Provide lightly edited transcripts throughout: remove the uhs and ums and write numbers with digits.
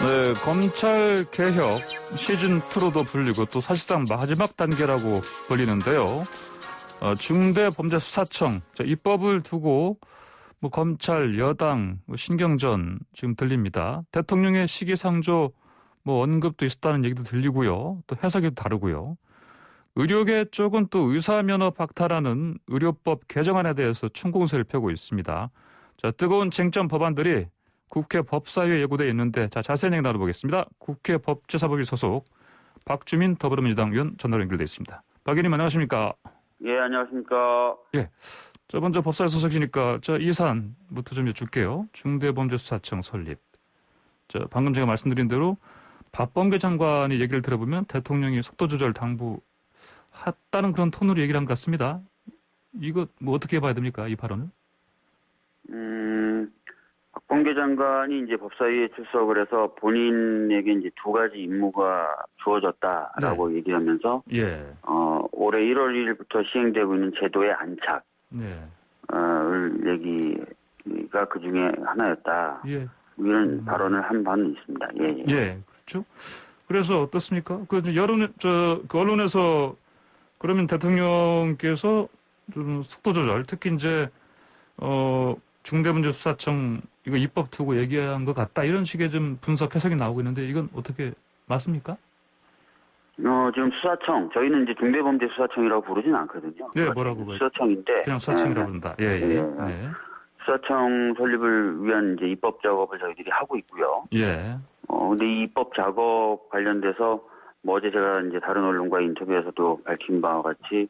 네, 검찰 개혁 시즌2로도 불리고 또 사실상 마지막 단계라고 불리는데요. 중대범죄수사청, 입법을 두고 검찰, 여당, 신경전 지금 들립니다. 대통령의 시기상조 언급도 있었다는 얘기도 들리고요. 또 해석이 다르고요. 의료계 쪽은 또 의사면허 박탈하는 의료법 개정안에 대해서 총공세를 펴고 있습니다. 자, 뜨거운 쟁점 법안들이 국회 법사위에 예고되어 있는데 자세한 얘기 나눠보겠습니다. 국회 법제사법위 소속 박주민 더불어민주당 의원 전화로 연결되어 있습니다. 박 의원님 안녕하십니까? 예, 안녕하십니까? 예. 먼저 법사위 소속이니까 이 사안부터 좀 여쭐게요. 중대범죄수사청 설립. 방금 제가 말씀드린 대로 박범계 장관이 얘기를 들어보면 대통령이 속도 조절 당부했다는 그런 톤으로 얘기를 한 것 같습니다. 이거 어떻게 봐야 됩니까? 이 발언을? 박범계 장관이 이제 법사위에 출석을 해서 본인에게 이제 두 가지 임무가 주어졌다라고 얘기하면서 올해 1월 1일부터 시행되고 있는 제도의 안착 얘기가 그 중에 하나였다. 이런 발언을 한 바는 있습니다. 그렇죠. 그래서 어떻습니까? 언론에서 그러면 대통령께서 좀 속도 조절, 특히 이제 중대범죄수사청 이거 입법 두고 얘기한 것 같다 이런 식의 좀 분석 해석이 나오고 있는데 이건 어떻게 맞습니까? 지금 수사청 저희는 이제 중대범죄수사청이라고 부르진 않거든요. 네, 뭐라고 수사청인데 그냥 수사청이라고 부른다. 수사청 설립을 위한 이제 입법 작업을 저희들이 하고 있고요. 근데 이 입법 작업 관련돼서 어제 제가 이제 다른 언론과의 인터뷰에서도 밝힌 바와 같이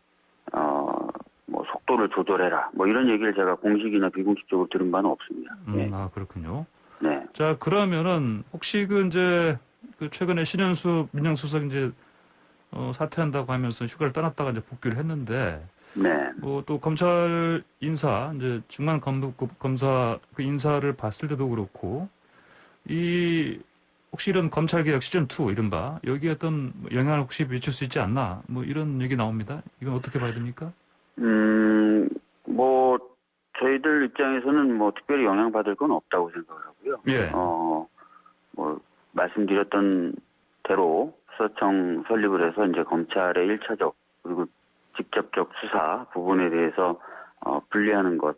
속도를 조절해라. 이런 얘기를 제가 공식이나 비공식적으로 들은 바는 없습니다. 그렇군요. 네. 자, 그러면은 혹시 최근에 신현수 민정수석 사퇴한다고 하면서 휴가를 떠났다가 복귀를 했는데 또 검찰 인사 중간 검사 그 인사를 봤을 때도 그렇고 혹시 이런 검찰개혁 시즌2 이른바 여기에 어떤 영향을 혹시 미칠 수 있지 않나 이런 얘기 나옵니다. 이건 어떻게 봐야 됩니까? 저희들 입장에서는 특별히 영향받을 건 없다고 생각을 하고요. 말씀드렸던 대로 수사청 설립을 해서 이제 검찰의 1차적 그리고 직접적 수사 부분에 대해서 분리하는 것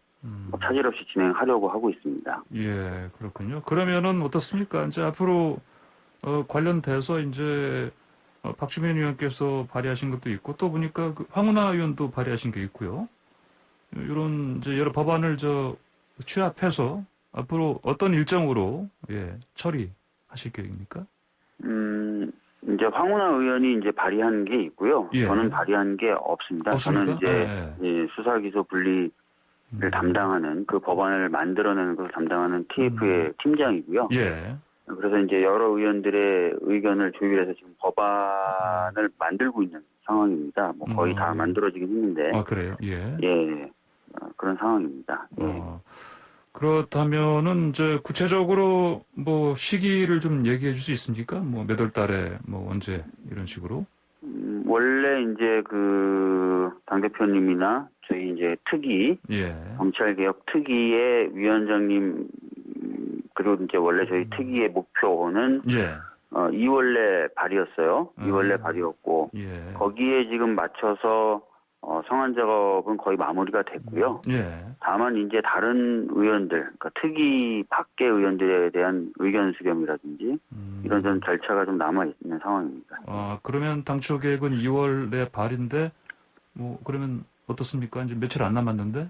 차질 없이 진행하려고 하고 있습니다. 예, 그렇군요. 그러면은 어떻습니까? 이제 앞으로 관련돼서 이제 박주민 의원께서 발의하신 것도 있고 또 보니까 황운하 의원도 발의하신 게 있고요. 이런 이제 여러 법안을 취합해서 앞으로 어떤 일정으로 처리하실 계획입니까? 이제 황운하 의원이 이제 발의한 게 있고요. 저는 발의한 게 없습니다. 없습니까? 저는 이제 수사기소 분리를 담당하는 그 법안을 만들어내는 것을 담당하는 TF의 팀장이고요. 그래서 이제 여러 의원들의 의견을 조율해서 지금 법안을 만들고 있는 상황입니다. 거의 다 만들어지긴 했는데. 그래요? 그런 상황입니다. 그렇다면은 이제 구체적으로 시기를 좀 얘기해 줄 수 있습니까? 몇 월 달에 언제 이런 식으로? 원래 이제 당대표님이나 저희 이제 특위 검찰개혁 특위의 위원장님 그리고 이제 원래 저희 특위의 목표는 2월 내 발의였어요. 2월 내 발의였고 거기에 지금 맞춰서 성안 작업은 거의 마무리가 됐고요. 다만 이제 다른 의원들, 그러니까 특위 밖의 의원들에 대한 의견 수렴이라든지 이런 절차가 좀 남아 있는 상황입니다. 그러면 당초 계획은 2월 내 발인데 그러면 어떻습니까? 이제 며칠 안 남았는데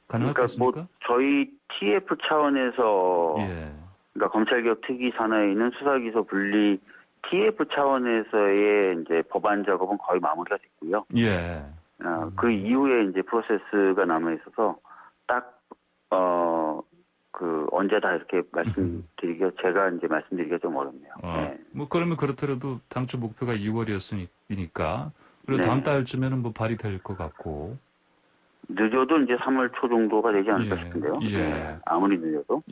가능하겠습니까? 저희 TF 차원에서 그러니까 검찰개혁 특위 산하에 있는 수사기소 분리 TF 차원에서의 이제 법안 작업은 거의 마무리가 됐고요. 그 이후에 이제 프로세스가 남아 있어서 언제다 이렇게 제가 이제 말씀드리기가 좀 어렵네요. 그러면 그렇더라도 당초 목표가 2월이었으니까 그리고 다음 달쯤에는 발의될 것 같고. 늦어도 이제 3월 초 정도가 되지 않을까 싶은데요. 아무리 늦어도.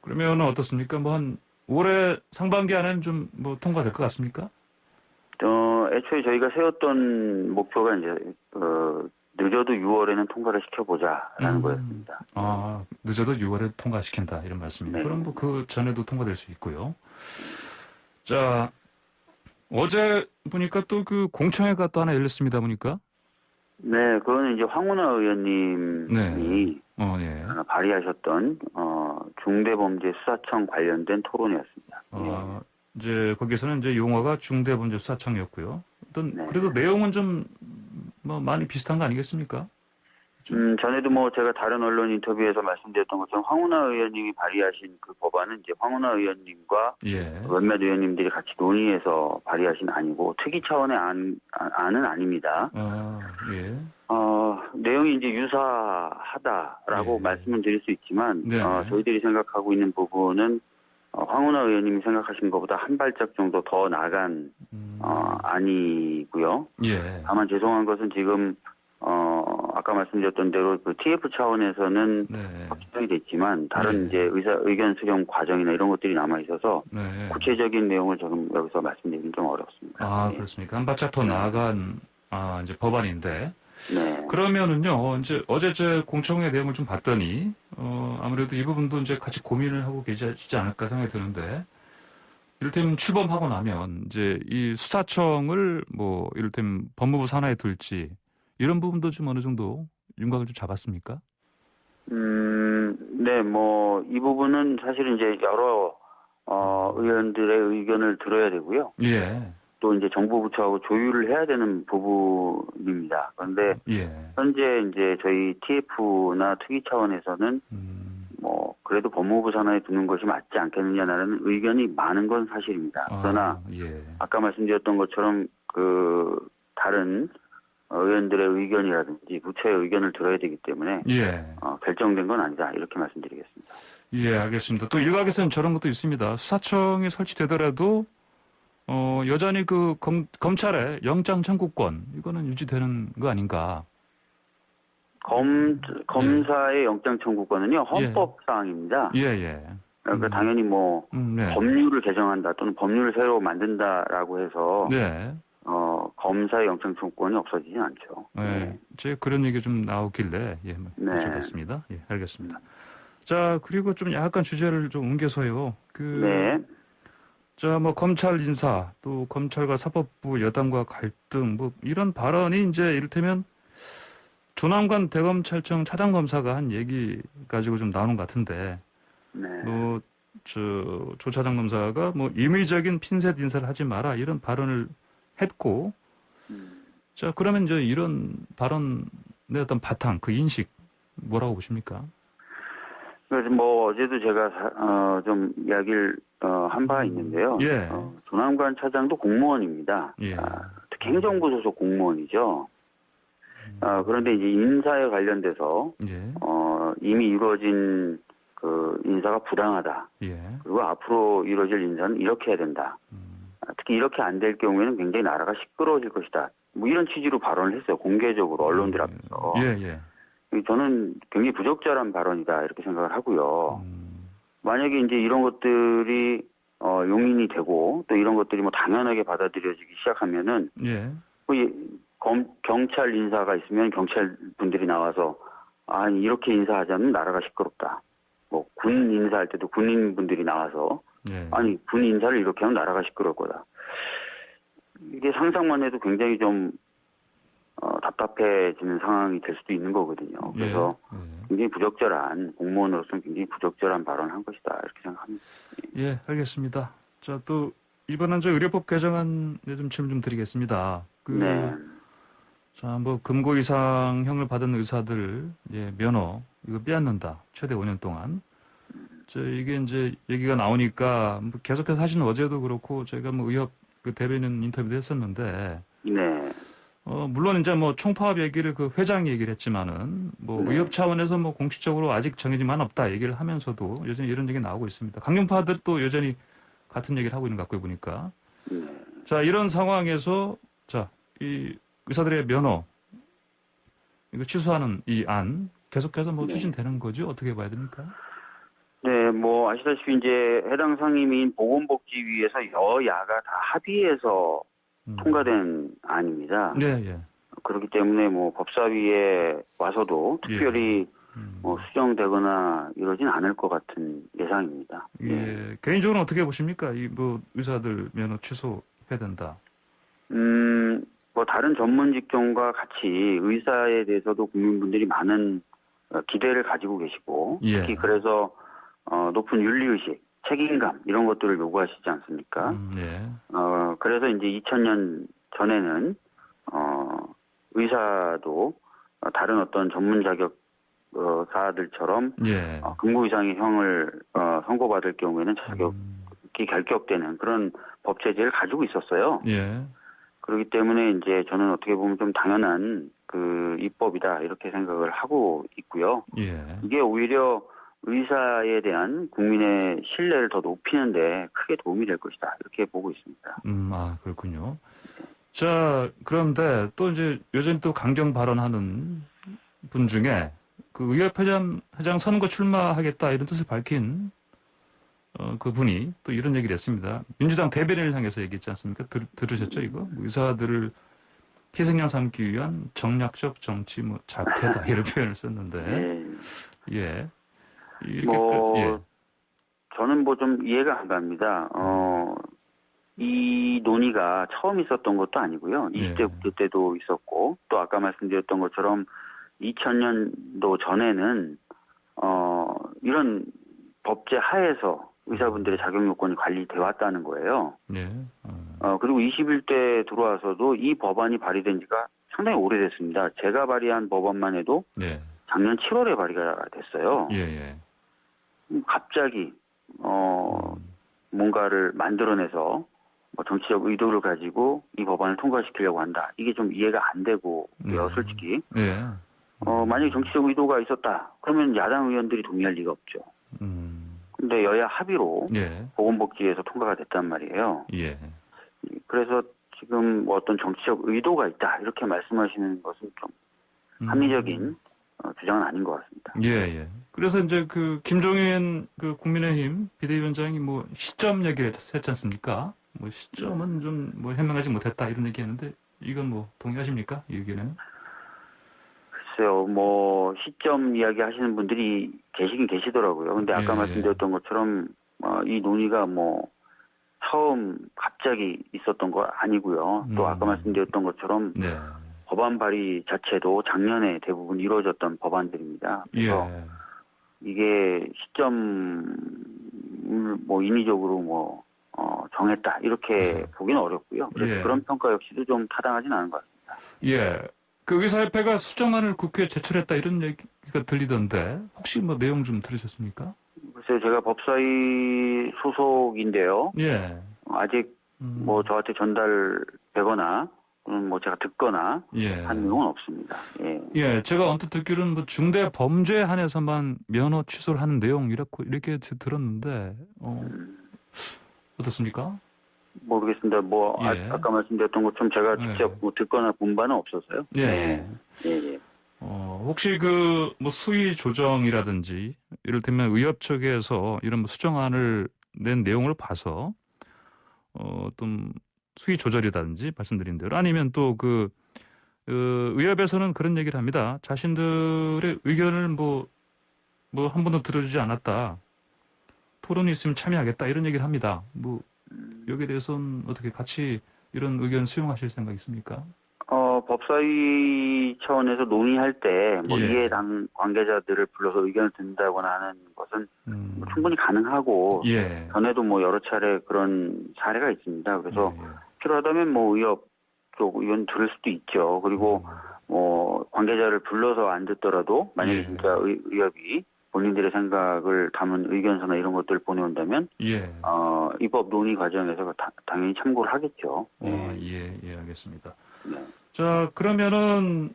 그러면 어떻습니까? 한 올해 상반기 안에는 좀 통과될 것 같습니까? 애초에 저희가 세웠던 목표가 이제 늦어도 6월에는 통과를 시켜보자라는 거였습니다. 아, 늦어도 6월에 통과시킨다 이런 말씀이네요. 네. 그럼 뭐 그 전에도 통과될 수 있고요. 자, 어제 보니까 또 그 공청회가 또 하나 열렸습니다 보니까. 네, 그거는 이제 황운하 의원님이 예. 발의하셨던 중대범죄수사청 관련된 토론이었습니다. 이제 거기서는 이제 용어가 중대범죄수사청이었고요. 어떤 그래도 내용은 좀 뭐 많이 비슷한 거 아니겠습니까? 전에도 뭐 제가 다른 언론 인터뷰에서 말씀드렸던 것처럼 황운하 의원님이 발의하신 그 법안은 이제 황운하 의원님과 몇몇 의원님들이 같이 논의해서 발의하신 안이고 특위 차원의 안은 아닙니다. 내용이 이제 유사하다라고 말씀을 드릴 수 있지만 저희들이 생각하고 있는 부분은 황운하 의원님이 생각하신 것보다 한 발짝 정도 더 나간 안이고요. 다만 죄송한 것은 지금 아까 말씀드렸던 대로 그 TF 차원에서는 확정이 됐지만 다른 이제 의견 수렴 과정이나 이런 것들이 남아 있어서 구체적인 내용을 조금 여기서 말씀드리긴 좀 어렵습니다. 그렇습니까? 한 발짝 더 나아간 이제 법안인데. 그러면은요, 이제 어제 제 공청회 내용을 좀 봤더니, 아무래도 이 부분도 이제 같이 고민을 하고 계시지 않을까 생각이 드는데, 이를테면 출범하고 나면, 이제 이 수사청을 뭐, 이를테면 법무부 산하에 둘지, 이런 부분도 좀 어느 정도 윤곽을 좀 잡았습니까? 네, 뭐, 이 부분은 사실은 이제 여러, 의원들의 의견을 들어야 되고요. 또 이제 정부 부처하고 조율을 해야 되는 부분입니다. 그런데 현재 이제 저희 TF나 특위 차원에서는 뭐 그래도 법무부 산하에 두는 것이 맞지 않겠느냐라는 의견이 많은 건 사실입니다. 그러나 아까 말씀드렸던 것처럼 그 다른 의원들의 의견이라든지 부처의 의견을 들어야 되기 때문에 결정된 건 아니다 이렇게 말씀드리겠습니다. 알겠습니다. 또 일각에서는 저런 것도 있습니다. 수사청이 설치되더라도 여전히 그 검찰의 영장 청구권 이거는 유지되는 거 아닌가? 검사의 영장 청구권은요 헌법 사항입니다. 그러니까 당연히 뭐 법률을 개정한다 또는 법률을 새로 만든다라고 해서 검사의 영장 청구권이 없어지진 않죠. 제 그런 얘기 좀 나오길래 여쭤봤습니다. 알겠습니다. 자 그리고 좀 약간 주제를 좀 옮겨서요. 자, 뭐, 검찰 인사, 또 검찰과 사법부 여당과 갈등, 뭐, 이런 발언이 이제 이를테면 조남관 대검찰청 차장검사가 한 얘기 가지고 좀 나오는 것 같은데, 조 차장 검사가 뭐, 임의적인 핀셋 인사를 하지 마라, 이런 발언을 했고, 자, 그러면 이제 이런 발언의 어떤 바탕, 그 인식, 뭐라고 보십니까? 그래서 뭐, 어제도 제가, 좀 이야기를, 한 바가 있는데요. 조남관 차장도 공무원입니다. 특히 행정부 소속 공무원이죠. 그런데 이제 인사에 관련돼서 이미 이루어진 그 인사가 부당하다. 그리고 앞으로 이루어질 인사는 이렇게 해야 된다. 특히 이렇게 안 될 경우에는 굉장히 나라가 시끄러워질 것이다. 뭐 이런 취지로 발언을 했어요. 공개적으로 언론들 앞에서. 저는 굉장히 부적절한 발언이다 이렇게 생각을 하고요. 만약에 이제 이런 것들이 용인이 되고 또 이런 것들이 뭐 당연하게 받아들여지기 시작하면은 경찰 인사가 있으면 경찰 분들이 나와서 아니 이렇게 인사하자면 나라가 시끄럽다. 뭐 군 인사할 때도 군인 분들이 나와서 아니 군 인사를 이렇게 하면 나라가 시끄러울 거다. 이게 상상만 해도 굉장히 좀 답답해지는 상황이 될 수도 있는 거거든요. 그래서 굉장히 부적절한 공무원으로서는 굉장히 부적절한 발언을 한 것이다 이렇게 생각합니다. 알겠습니다. 자, 또 이번엔 저 의료법 개정안에 좀 질문 좀 드리겠습니다. 자, 뭐 금고 이상형을 받은 의사들 면허 이거 빼앗는다 최대 5년 동안. 이게 이제 얘기가 나오니까 뭐 계속해서 하시는 어제도 그렇고 저희가 뭐 의협 그 대변인 인터뷰도 했었는데. 물론 이제 뭐 총파업 얘기를 그 회장이 얘기를 했지만은 뭐 의협 차원에서 뭐 공식적으로 아직 정해진 만 없다 얘기를 하면서도 여전히 이런 얘기 나오고 있습니다. 강경파들도 여전히 같은 얘기를 하고 있는 것 같고요 보니까. 자, 이런 상황에서 자, 이 의사들의 면허 이거 취소하는 이 안 계속해서 뭐 추진되는 거죠? 어떻게 봐야 됩니까? 뭐 아시다시피 이제 해당 상임위인 보건복지위에서 여야가 다 합의해서 통과된 안입니다. 그렇기 때문에 뭐 법사위에 와서도 특별히 뭐 수정되거나 이러진 않을 것 같은 예상입니다. 예. 개인적으로 어떻게 보십니까? 이 뭐 의사들 면허 취소해야 된다. 뭐 다른 전문 직종과 같이 의사에 대해서도 국민분들이 많은 기대를 가지고 계시고 특히 그래서 높은 윤리의식, 책임감 이런 것들을 요구하시지 않습니까? 그래서 이제 2000년 전에는 의사도 다른 어떤 전문 자격 사들처럼 금고 이상의 형을 선고받을 경우에는 자격이 결격되는 그런 법 체제를 가지고 있었어요. 그렇기 때문에 이제 저는 어떻게 보면 좀 당연한 그 입법이다 이렇게 생각을 하고 있고요. 이게 오히려 의사에 대한 국민의 신뢰를 더 높이는데 크게 도움이 될 것이다 이렇게 보고 있습니다. 그렇군요. 자, 그런데 또 이제 여전히 또 강경 발언하는 분 중에 그 의협회장 선거 출마하겠다 이런 뜻을 밝힌 그 분이 또 이런 얘기를 했습니다. 민주당 대변인을 향해서 얘기했지 않습니까? 들으셨죠 이거? 의사들을 희생양 삼기 위한 정략적 정치 뭐 작태다 이런 표현을 썼는데 저는 뭐 좀 이해가 안 갑니다. 이 논의가 처음 있었던 것도 아니고요. 20대 국회 때도 있었고 또 아까 말씀드렸던 것처럼 2000년도 전에는 이런 법제 하에서 의사분들의 자격 요건이 관리돼 왔다는 거예요. 그리고 21대 들어와서도 이 법안이 발의된 지가 상당히 오래됐습니다. 제가 발의한 법안만 해도 작년 7월에 발의가 됐어요. 갑자기 뭔가를 만들어내서 뭐 정치적 의도를 가지고 이 법안을 통과시키려고 한다. 이게 좀 이해가 안 되고요, 솔직히. 만약에 정치적 의도가 있었다. 그러면 야당 의원들이 동의할 리가 없죠. 근데 여야 합의로 보건복지에서 통과가 됐단 말이에요. 그래서 지금 뭐 어떤 정치적 의도가 있다. 이렇게 말씀하시는 것은 좀 합리적인 주장은 아닌 것 같습니다. 그래서 이제 그 김종인 그 국민의힘 비대위원장이 뭐 시점 얘기를 했지 않습니까? 뭐 시점은 좀 뭐 해명하지 못했다 이런 얘기했는데 이건 뭐 동의하십니까? 이 의견은? 글쎄요, 뭐 시점 이야기 하시는 분들이 계시긴 계시더라고요. 근데 아까 말씀드렸던 것처럼 이 논의가 뭐 처음 갑자기 있었던 거 아니고요. 또 아까 말씀드렸던 것처럼 법안 발의 자체도 작년에 대부분 이루어졌던 법안들입니다. 그래서 이게 시점을 뭐 인위적으로 뭐 정했다 이렇게 보기는 어렵고요. 그래서 그런 평가 역시도 좀 타당하진 않은 것 같습니다. 그 의사협회가 수정안을 국회에 제출했다 이런 얘기가 들리던데 혹시 뭐 내용 좀 들으셨습니까? 글쎄요, 제가 법사위 소속인데요. 아직 뭐 저한테 전달되거나 또는 뭐 제가 듣거나 한 내용은 없습니다. 제가 언뜻 듣기로는 뭐 중대 범죄에 한해서만 면허 취소를 하는 내용 이렇게 들었는데 어떻습니까? 모르겠습니다. 뭐 아까 말씀드렸던 것처럼 제가 직접 뭐 듣거나 본 바는 없어서요. 혹시 그 뭐 수위 조정이라든지 이를테면 의협 측에서 이런 뭐 수정안을 낸 내용을 봐서 좀 수위 조절이라든지 말씀드린 대로 아니면 또 그 의협에서는 그런 얘기를 합니다. 자신들의 의견을 뭐 한 번도 들어주지 않았다. 토론이 있으면 참여하겠다 이런 얘기를 합니다. 뭐 여기에 대해서는 어떻게 같이 이런 의견 수용하실 생각 있습니까? 법사위 차원에서 논의할 때 뭐 이해 당 관계자들을 불러서 의견을 듣는다거나 하는 것은 뭐 충분히 가능하고 전에도 뭐 여러 차례 그런 사례가 있습니다. 그래서 필요하다면 뭐 의협 쪽 의견 들을 수도 있죠. 그리고 뭐 관계자를 불러서 안 듣더라도 만약에 진짜 의협이 본인들의 생각을 담은 의견서나 이런 것들을 보내온다면 입법 논의 과정에서 당연히 참고를 하겠죠. 알겠습니다. 자, 그러면은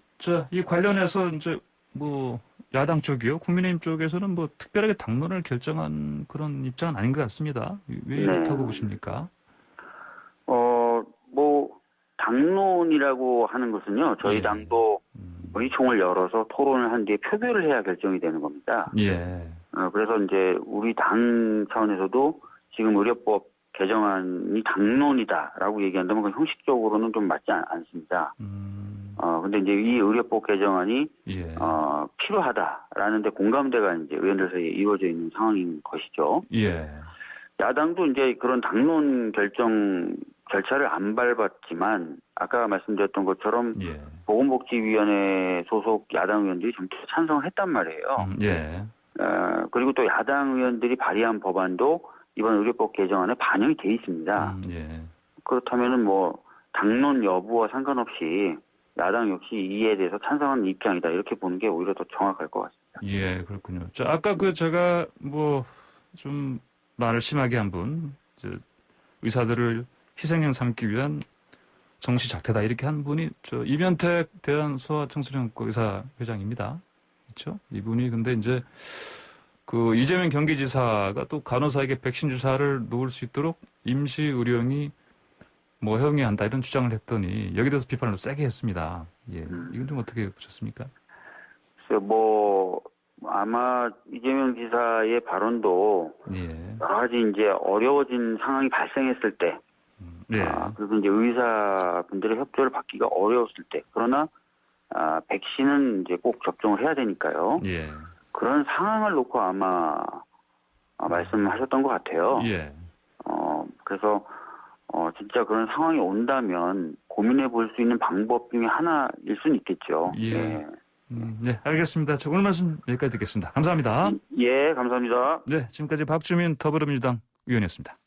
이 관련해서 이제 뭐 야당 쪽이요, 국민의힘 쪽에서는 뭐 특별하게 당론을 결정한 그런 입장은 아닌 것 같습니다. 왜 이렇다고 보십니까? 뭐 당론이라고 하는 것은요, 저희 당도 의총을 열어서 토론을 한 뒤에 표결을 해야 결정이 되는 겁니다. 그래서 이제 우리 당 차원에서도 지금 의료법 개정안이 당론이다라고 얘기한다면 그 형식적으로는 좀 맞지 않습니다. 근데 이제 이 의료법 개정안이 예. 필요하다라는 데 공감대가 이제 의원들 사이에 이루어져 있는 상황인 것이죠. 예. 야당도 이제 그런 당론 결정 절차를 안 밟았지만 아까 말씀드렸던 것처럼 예. 보건복지위원회 소속 야당 의원들이 전부 찬성을 했단 말이에요. 예. 그리고 또 야당 의원들이 발의한 법안도 이번 의료법 개정안에 반영이 돼 있습니다. 예. 그렇다면은 뭐 당론 여부와 상관없이 야당 역시 이에 대해서 찬성하는 입장이다 이렇게 보는 게 오히려 더 정확할 것 같습니다. 예, 그렇군요. 자, 아까 제가 뭐 좀 말을 심하게 한 분, 의사들을 희생양 삼기 위한 정시 작태다 이렇게 한 분이 이면택 대한소아청소년과 의사 회장입니다. 그렇죠? 이분이 근데 이제 그 이재명 경기지사가 또 간호사에게 백신 주사를 놓을 수 있도록 임시 의료용이 뭐 허용해야 한다 이런 주장을 했더니 여기에 대해서 비판을 세게 했습니다. 예, 이건 좀 어떻게 보셨습니까? 글쎄요, 뭐 아마 이재명 지사의 발언도 여러 가지 이제 어려워진 상황이 발생했을 때, 그리고 이제 의사분들의 협조를 받기가 어려웠을 때, 그러나 백신은 이제 꼭 접종을 해야 되니까요. 예. 그런 상황을 놓고 아마 말씀하셨던 것 같아요. 예. 그래서 진짜 그런 상황이 온다면 고민해 볼 수 있는 방법 중에 하나일 수는 있겠죠. 예. 네. 네, 알겠습니다. 자, 오늘 말씀 여기까지 듣겠습니다. 감사합니다. 예, 감사합니다. 네, 지금까지 박주민 더불어민주당 의원이었습니다.